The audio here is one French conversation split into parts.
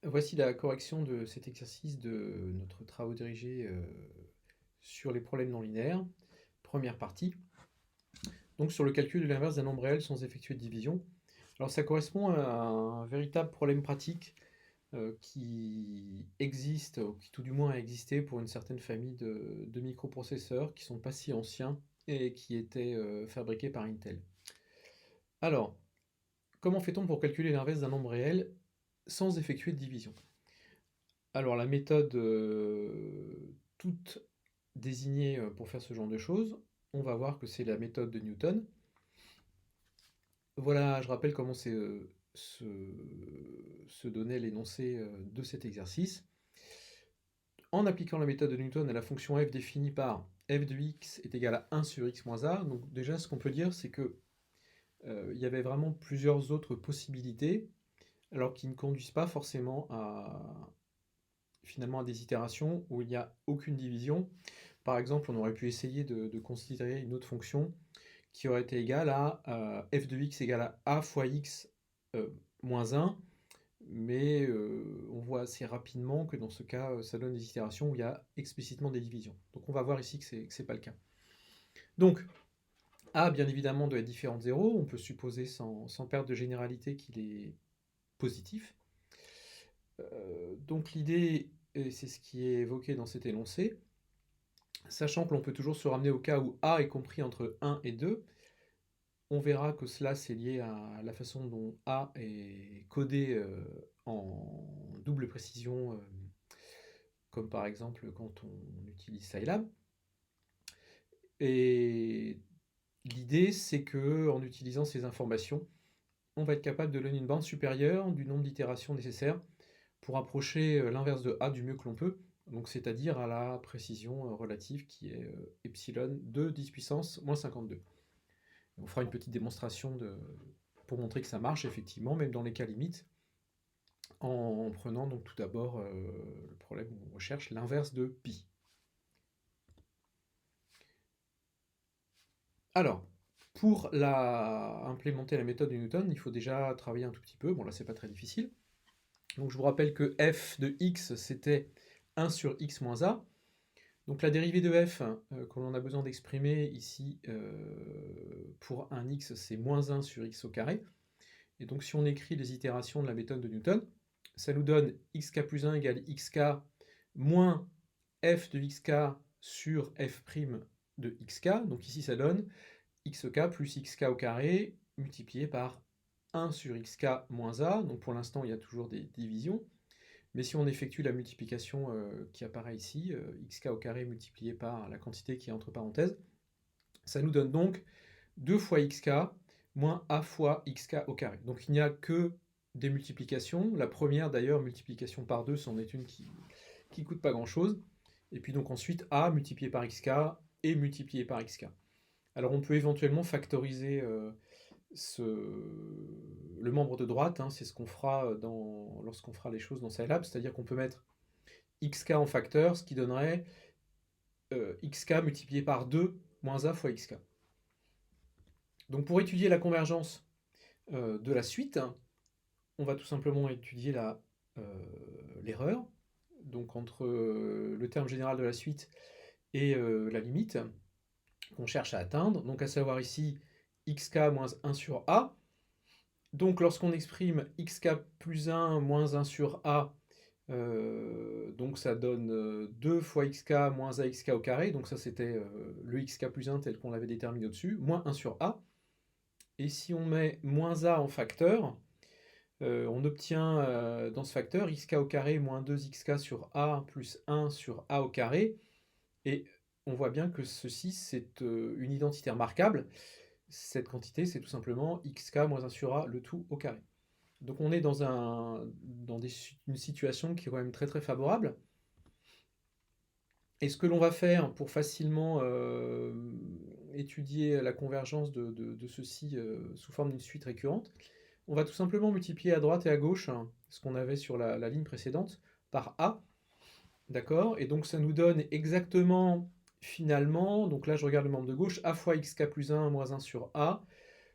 Voici la correction de cet exercice de notre travaux dirigés sur les problèmes non linéaires. Première partie. Donc sur le calcul de l'inverse d'un nombre réel sans effectuer de division. Alors ça correspond à un véritable problème pratique qui existe, ou qui tout du moins a existé pour une certaine famille de microprocesseurs qui sont pas si anciens et qui étaient fabriqués par Intel. Alors, comment fait-on pour calculer l'inverse d'un nombre réel sans effectuer de division? Alors la méthode toute désignée pour faire ce genre de choses, on va voir que c'est la méthode de Newton. Voilà, je rappelle comment se donnait l'énoncé de cet exercice. En appliquant la méthode de Newton à la fonction f définie par f de x est égal à 1 sur x moins a, donc déjà ce qu'on peut dire c'est que il y avait vraiment plusieurs autres possibilités, alors qui ne conduisent pas forcément finalement à des itérations où il n'y a aucune division. Par exemple, on aurait pu essayer de considérer une autre fonction qui aurait été égale à f de x égale à a fois x moins 1, mais on voit assez rapidement que dans ce cas, ça donne des itérations où il y a explicitement des divisions. Donc on va voir ici que ce n'est pas le cas. Donc, a, bien évidemment, doit être différent de 0. On peut supposer sans perte de généralité qu'il est positif. Donc l'idée, et c'est ce qui est évoqué dans cet énoncé, sachant que l'on peut toujours se ramener au cas où a est compris entre 1 et 2, on verra que cela c'est lié à la façon dont a est codé en double précision, comme par exemple quand on utilise Scilab. Et l'idée c'est que en utilisant ces informations, on va être capable de donner une bande supérieure du nombre d'itérations nécessaires pour approcher l'inverse de a du mieux que l'on peut, donc c'est-à-dire à la précision relative qui est epsilon de 10 puissance moins 52. On fera une petite démonstration pour montrer que ça marche effectivement, même dans les cas limites, en prenant donc tout d'abord le problème où on recherche l'inverse de pi. Alors, pour implémenter la méthode de Newton, il faut déjà travailler un tout petit peu. Bon là c'est pas très difficile. Donc je vous rappelle que f de x c'était 1 sur x moins a. Donc la dérivée de f que l'on a besoin d'exprimer ici pour un x c'est moins 1 sur x au carré. Et donc si on écrit les itérations de la méthode de Newton, ça nous donne xk plus 1 égale xk moins f de xk sur f' de xk. Donc ici ça donne xk plus xk au carré multiplié par 1 sur xk moins a. Donc pour l'instant il y a toujours des divisions. Mais si on effectue la multiplication qui apparaît ici, xk au carré multiplié par la quantité qui est entre parenthèses, ça nous donne donc 2 fois xk moins a fois xk au carré. Donc il n'y a que des multiplications. La première d'ailleurs, multiplication par 2, c'en est une qui coûte pas grand chose. Et puis donc ensuite a multiplié par xk et multiplié par xk. Alors on peut éventuellement factoriser le membre de droite, hein, c'est ce qu'on fera lorsqu'on fera les choses dans Scilab, c'est-à-dire qu'on peut mettre xk en facteur, ce qui donnerait xk multiplié par 2 moins a fois xk. Donc pour étudier la convergence de la suite, on va tout simplement étudier l'erreur, donc entre le terme général de la suite et la limite qu'on cherche à atteindre, donc à savoir ici xk moins 1 sur a. Donc lorsqu'on exprime xk plus 1 moins 1 sur a, donc ça donne 2 fois xk moins axk au carré, donc ça c'était le xk plus 1 tel qu'on l'avait déterminé au-dessus, moins 1 sur a. Et si on met moins a en facteur, on obtient dans ce facteur xk au carré moins 2xk sur a plus 1 sur a au carré. Et on voit bien que ceci, c'est une identité remarquable. Cette quantité, c'est tout simplement xk moins 1 sur a, le tout au carré. Donc on est dans une situation qui est quand même très très favorable. Et ce que l'on va faire pour facilement étudier la convergence de ceci sous forme d'une suite récurrente, on va tout simplement multiplier à droite et à gauche ce qu'on avait sur la ligne précédente par a, d'accord? Et donc ça nous donne exactement, finalement, donc là je regarde le membre de gauche, a fois xk plus 1 moins 1 sur a.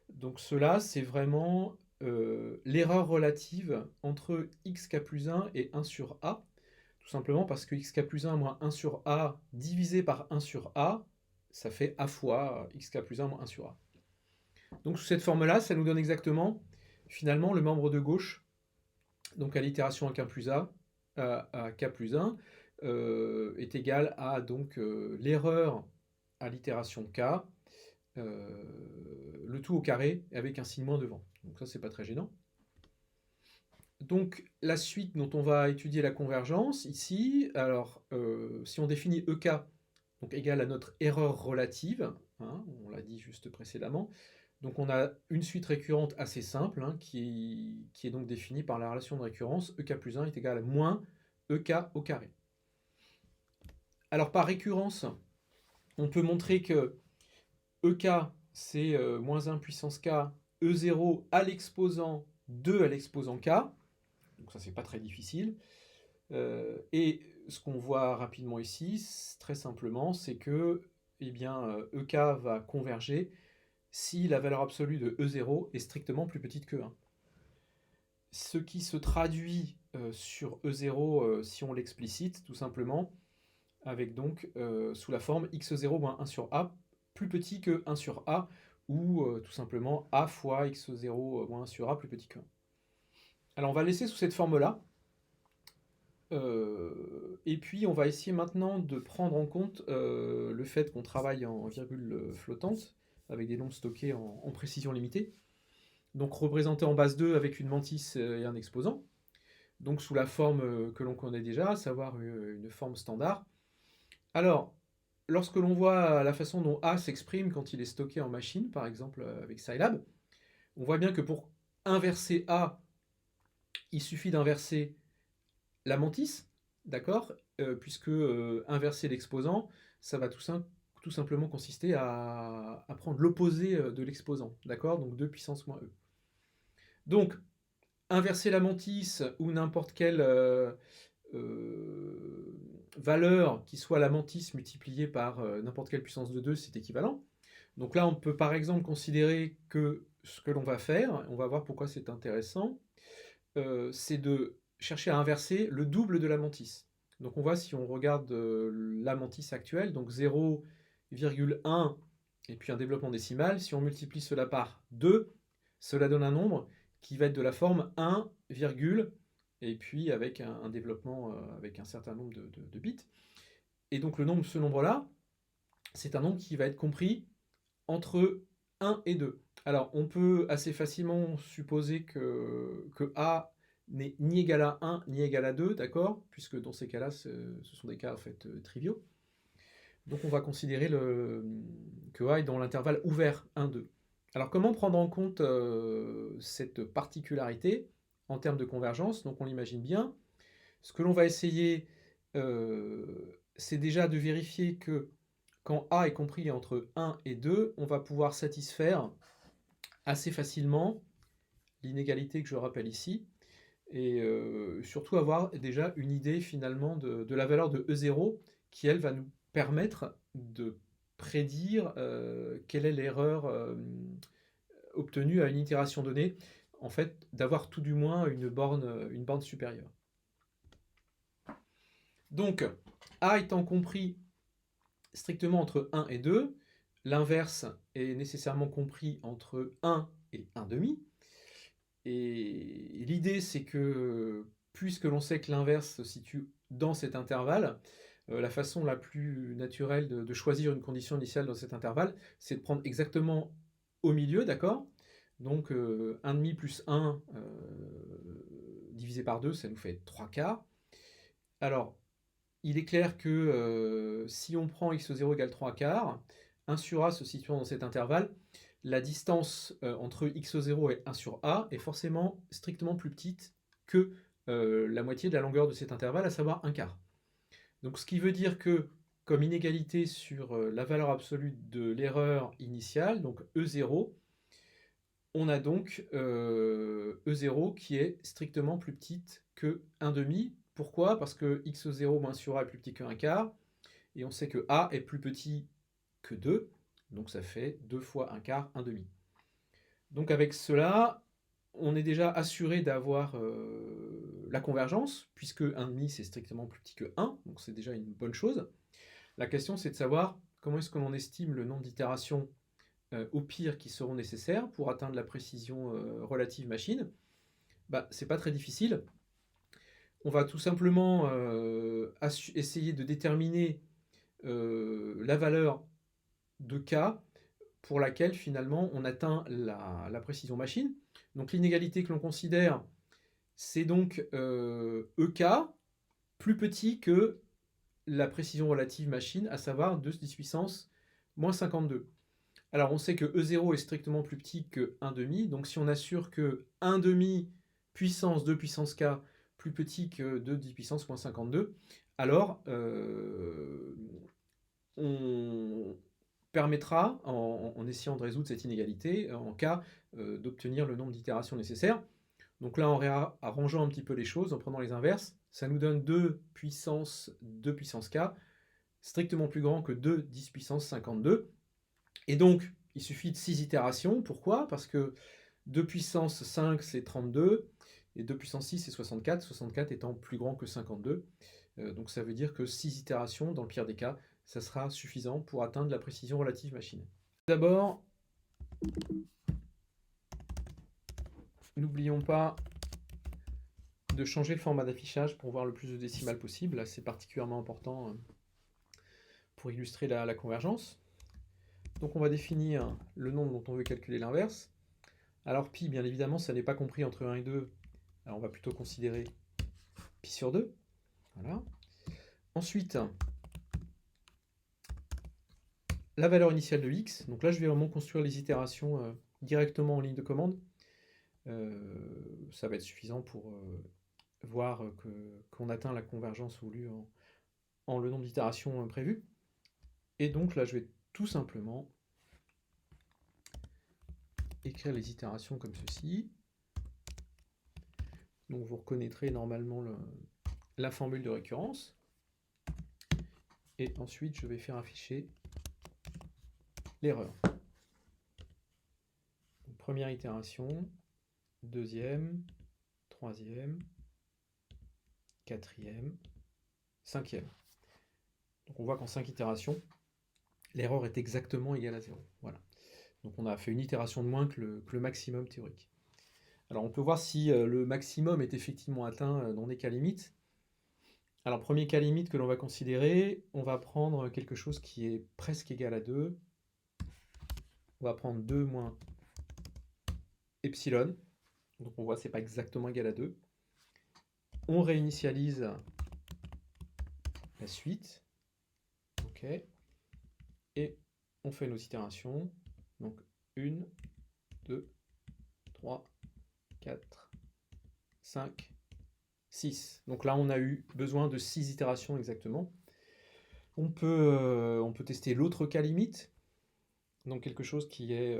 Donc cela c'est vraiment l'erreur relative entre xk plus 1 et 1 sur a, tout simplement parce que xk plus 1 moins 1 sur a divisé par 1 sur a, ça fait a fois xk plus 1 moins 1 sur a. Donc sous cette forme-là, ça nous donne exactement, finalement, le membre de gauche, donc à l'itération à k plus a, à k plus 1, est égal à donc l'erreur à l'itération k, le tout au carré avec un signe moins devant. Donc ça, c'est pas très gênant. Donc la suite dont on va étudier la convergence ici, alors si on définit EK, donc égal à notre erreur relative, hein, on l'a dit juste précédemment, donc on a une suite récurrente assez simple, hein, qui est donc définie par la relation de récurrence, EK plus 1 est égal à moins EK au carré. Alors par récurrence, on peut montrer que EK c'est moins 1 puissance k, E0 à l'exposant 2 à l'exposant k, donc ça c'est pas très difficile. Et ce qu'on voit rapidement ici, très simplement, c'est que eh bien, EK va converger si la valeur absolue de E0 est strictement plus petite que 1. Ce qui se traduit sur E0 si on l'explicite, tout simplement, avec donc sous la forme x0 moins 1 sur a plus petit que 1 sur a, ou tout simplement a fois x0 moins 1 sur a plus petit que 1. Alors on va laisser sous cette forme-là. Et puis on va essayer maintenant de prendre en compte le fait qu'on travaille en virgule flottante, avec des nombres stockés en précision limitée, donc représenté en base 2 avec une mantis et un exposant, donc sous la forme que l'on connaît déjà, à savoir une forme standard. Alors, lorsque l'on voit la façon dont A s'exprime quand il est stocké en machine, par exemple avec Scilab, on voit bien que pour inverser A, il suffit d'inverser la mantis, d'accord, puisque inverser l'exposant, ça va tout simplement consister à prendre l'opposé de l'exposant, d'accord, donc 2 puissance moins E. Donc, inverser la mantis ou n'importe quelle valeur qui soit la mantis multipliée par n'importe quelle puissance de 2, c'est équivalent. Donc là, on peut par exemple considérer que ce que l'on va faire, on va voir pourquoi c'est intéressant, c'est de chercher à inverser le double de la mantis. Donc on voit si on regarde la mantis actuelle, donc 0,1 et puis un développement décimal, si on multiplie cela par 2, cela donne un nombre qui va être de la forme 1, et puis avec un développement avec un certain nombre de bits. Et donc ce nombre-là, c'est un nombre qui va être compris entre 1 et 2. Alors on peut assez facilement supposer que A n'est ni égal à 1 ni égal à 2, d'accord, puisque dans ces cas-là, ce sont des cas en fait triviaux. Donc on va considérer que A est dans l'intervalle ouvert 1-2. Alors comment prendre en compte cette particularité en termes de convergence? Donc on l'imagine bien. Ce que l'on va essayer, c'est déjà de vérifier que quand A est compris entre 1 et 2, on va pouvoir satisfaire assez facilement l'inégalité que je rappelle ici, et surtout avoir déjà une idée finalement de la valeur de E0 qui, elle, va nous permettre de prédire quelle est l'erreur obtenue à une itération donnée, en fait, d'avoir tout du moins une borne supérieure. Donc, A étant compris strictement entre 1 et 2, l'inverse est nécessairement compris entre 1 et 1,5. Et l'idée, c'est que, puisque l'on sait que l'inverse se situe dans cet intervalle, la façon la plus naturelle de choisir une condition initiale dans cet intervalle, c'est de prendre exactement au milieu, d'accord? Donc 1,5 plus 1 divisé par 2, ça nous fait 3 quarts. Alors, il est clair que si on prend x0 égale 3 quarts, 1 sur a se situant dans cet intervalle, la distance entre x0 et 1 sur a est forcément strictement plus petite que la moitié de la longueur de cet intervalle, à savoir 1 quart. Donc ce qui veut dire que, comme inégalité sur la valeur absolue de l'erreur initiale, donc E0, on a donc E0 qui est strictement plus petite que 1,5. Pourquoi? Parce que x0 moins sur a est plus petit que 1 quart, et on sait que a est plus petit que 2, donc ça fait 2 fois 1 quart, 1,5. Donc avec cela, on est déjà assuré d'avoir la convergence, puisque 1,5 c'est strictement plus petit que 1, donc c'est déjà une bonne chose. La question c'est de savoir comment est-ce que l'on estime le nombre d'itérations au pire qui seront nécessaires pour atteindre la précision relative machine. Bah, c'est pas très difficile. On va tout simplement essayer de déterminer la valeur de K pour laquelle finalement on atteint la précision machine. Donc l'inégalité que l'on considère, c'est donc EK plus petit que la précision relative machine, à savoir 2 10 puissance moins 52. Alors on sait que E0 est strictement plus petit que 1,5, donc si on assure que 1,5 puissance 2 puissance K plus petit que 2 10 puissance moins 52, alors on permettra, en essayant de résoudre cette inégalité, en cas d'obtenir le nombre d'itérations nécessaires. Donc là, en arrangeant un petit peu les choses, en prenant les inverses, ça nous donne 2 puissance K, strictement plus grand que 2 10 puissance 52. Et donc, il suffit de 6 itérations. Pourquoi? Parce que 2 puissance 5, c'est 32, et 2 puissance 6, c'est 64, 64 étant plus grand que 52. Donc ça veut dire que 6 itérations, dans le pire des cas, ça sera suffisant pour atteindre la précision relative machine. D'abord, n'oublions pas de changer le format d'affichage pour voir le plus de décimales possible. Là, c'est particulièrement important pour illustrer la convergence. Donc on va définir le nombre dont on veut calculer l'inverse. Alors pi, bien évidemment, ça n'est pas compris entre 1 et 2. Alors on va plutôt considérer pi sur 2. Voilà. Ensuite, la valeur initiale de x. Donc là, je vais vraiment construire les itérations directement en ligne de commande. Ça va être suffisant pour voir qu'on atteint la convergence voulue en le nombre d'itérations prévues. Et donc là, je vais tout simplement écrire les itérations comme ceci. Donc vous reconnaîtrez normalement la formule de récurrence. Et ensuite, je vais faire afficher l'erreur. Première itération, deuxième, troisième, quatrième, cinquième. Donc on voit qu'en 5 itérations, l'erreur est exactement égale à 0. Voilà. Donc on a fait une itération de moins que le maximum théorique. Alors on peut voir si le maximum est effectivement atteint dans des cas limites. Alors premier cas limite que l'on va considérer, on va prendre quelque chose qui est presque égal à 2. On va prendre 2 moins epsilon. Donc on voit que ce n'est pas exactement égal à 2. On réinitialise la suite. OK. Et on fait nos itérations. Donc 1, 2, 3, 4, 5, 6. Donc là, on a eu besoin de 6 itérations exactement. On peut tester l'autre cas limite. Donc quelque chose qui est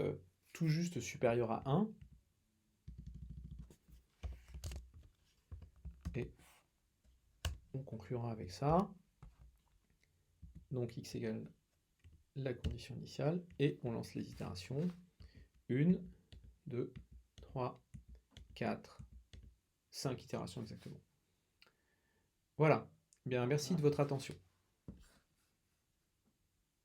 tout juste supérieur à 1. Et on conclura avec ça. Donc x égale la condition initiale. Et on lance les itérations. 1, 2, 3, 4, 5 itérations exactement. Voilà. Bien, merci de votre attention.